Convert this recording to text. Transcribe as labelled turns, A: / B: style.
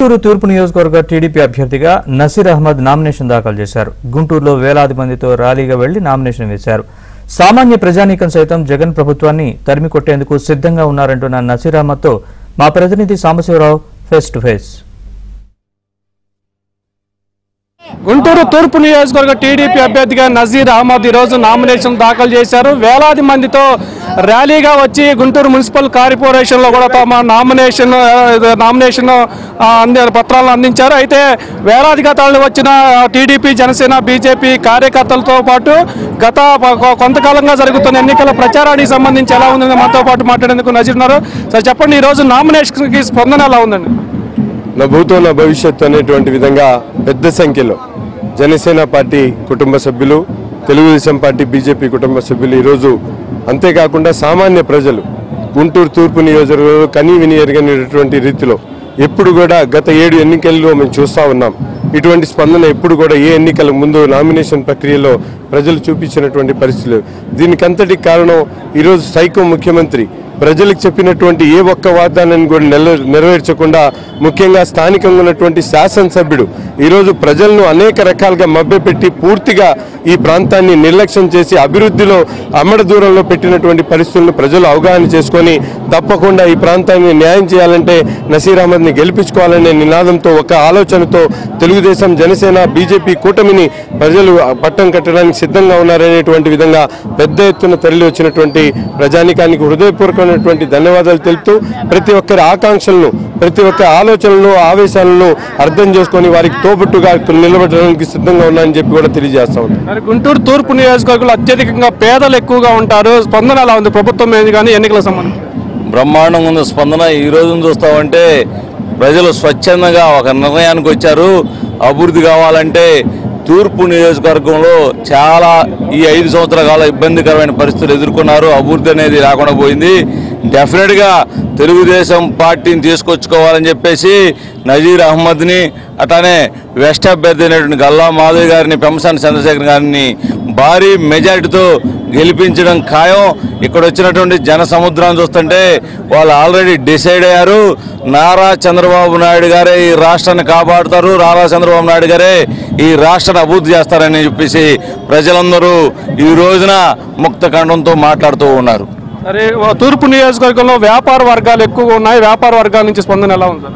A: గుంటూరు తూర్పు నియోజకవర్గ టీడీపీ అభ్యర్థిగా నసీర్ అహ్మద్ నామినేషన్ దాఖలు చేశారు. గుంటూరులో వేలాది మందితో ర్యాలీగా వెళ్లి నామినేషన్ వేశారు. సామాన్య ప్రజానీకం సైతం జగన్ ప్రభుత్వాన్ని తరిమి కొట్టేందుకు సిద్ధంగా ఉన్నారంటున్న నసీర్ అహ్మద్తో మా ప్రతినిధి Sambasivarao face to face.
B: Guntur తూర్పు నియోజకవర్గ టీడీపీ అభ్యర్థిగా నజీర్ అహ్మద్ ఈరోజు నామినేషన్ దాఖలు చేశారు. వేలాది మందితో ర్యాలీగా వచ్చి గుంటూరు మున్సిపల్ కార్పొరేషన్లో కూడా తమ నామినేషన్ పత్రాలను అందించారు. అయితే వేలాదిగా తరలి వచ్చిన టీడీపీ, జనసేన, బీజేపీ కార్యకర్తలతో పాటు గత కొంతకాలంగా జరుగుతున్న ఎన్నికల ప్రచారానికి సంబంధించి ఎలా ఉందని మనతో పాటు మాట్లాడేందుకు నజీర్ ఉన్నారు. సార్ చెప్పండి, ఈరోజు నామినేషన్కి స్పందన ఎలా ఉందండి?
C: నా భూతో నా భవిష్యత్తు అనేటువంటి విధంగా పెద్ద సంఖ్యలో జనసేన పార్టీ కుటుంబ సభ్యులు, తెలుగుదేశం పార్టీ, బీజేపీ కుటుంబ సభ్యులు ఈరోజు, అంతేకాకుండా సామాన్య ప్రజలు గుంటూరు తూర్పు నియోజకవర్గంలో కనీ విని ఎరగనిటువంటి రీతిలో ఎప్పుడు కూడా గత 7 ఎన్నికల్లో మేము చూస్తూ ఉన్నాం. ఇటువంటి స్పందన ఎప్పుడు కూడా ఏ ఎన్నికల ముందు నామినేషన్ ప్రక్రియలో ప్రజలు చూపించినటువంటి పరిస్థితులు. దీనికంతటికి కారణం ఈరోజు సైకో ముఖ్యమంత్రి ప్రజలకు చెప్పినటువంటి ఏ ఒక్క వాగ్దానాన్ని కూడా నెరవేర్చకుండా, ముఖ్యంగా స్థానికంగా ఉన్నటువంటి శాసనసభ్యుడు ఈరోజు ప్రజలను అనేక రకాలుగా మభ్యపెట్టి పూర్తిగా ఈ ప్రాంతాన్ని నిర్లక్ష్యం చేసి అభివృద్ధిలో అమ్మడ దూరంలో పెట్టినటువంటి పరిస్థితులను ప్రజలు అవగాహన చేసుకొని తప్పకుండా ఈ ప్రాంతాన్ని న్యాయం చేయాలంటే నసీర్ అహ్మద్ని గెలిపించుకోవాలనే నినాదంతో, ఒక ఆలోచనతో తెలుగుదేశం, జనసేన, బీజేపీ కూటమిని ప్రజలు పట్టం కట్టడానికి సిద్ధంగా ఉన్నారనేటువంటి విధంగా పెద్ద ఎత్తున తరలి వచ్చినటువంటి ప్రజానికానికి హృదయపూర్వకమైనటువంటి ధన్యవాదాలు తెలుపుతూ, ప్రతి ఒక్కరి ఆకాంక్షలను, ప్రతి ఒక్క ఆలోచనలను, ఆవేశాలను అర్థం చేసుకొని వారికి తోబుట్టుగా నిలబడడానికి సిద్ధంగా ఉన్నారని చెప్పి కూడా తెలియజేస్తా ఉన్నాం.
B: గుంటూరు తూర్పు నియోజకవర్గంలో అత్యధికంగా పేదలు ఎక్కువగా ఉంటారు. స్పందన ఎలా ఉంది ప్రభుత్వం మీద కానీ ఎన్నికల సంబంధించి?
D: బ్రహ్మాండంగా ఉంది స్పందన. ఈ రోజును చూస్తామంటే ప్రజలు స్వచ్ఛందంగా ఒక నిర్ణయానికి వచ్చారు. అభివృద్ధి కావాలంటే తూర్పు నియోజకవర్గంలో చాలా ఈ 5 సంవత్సరాల కాలం ఇబ్బందికరమైన పరిస్థితులు ఎదుర్కొన్నారు. అభివృద్ధి అనేది రాకుండా పోయింది. డెఫినెట్గా తెలుగుదేశం పార్టీని తీసుకొచ్చుకోవాలని చెప్పేసి నజీర్ అహ్మద్ని, అట్లానే వెస్ట్ అభ్యర్థి అయినటువంటి గల్లా మాధవ్ గారిని, పెంసాని చంద్రశేఖర్ గారిని భారీ మెజారిటీతో గెలిపించడం ఖాయం. ఇక్కడ వచ్చినటువంటి జన సముద్రాన్ని చూస్తుంటే వాళ్ళు ఆల్రెడీ డిసైడ్ అయ్యారు. నారా చంద్రబాబు నాయుడు గారే ఈ రాష్ట్రాన్ని కాపాడుతారు, నారా చంద్రబాబు నాయుడు గారే ఈ రాష్ట్రాన్ని అభివృద్ధి చేస్తారని చెప్పేసి ప్రజలందరూ ఈ రోజున ముక్త కంఠంతో మాట్లాడుతూ ఉన్నారు.
B: సరే, తూర్పు నియోజకవర్గంలో వ్యాపార వర్గాలు ఎక్కువగా ఉన్నాయి. వ్యాపార వర్గాల నుంచి స్పందన ఎలా ఉంది?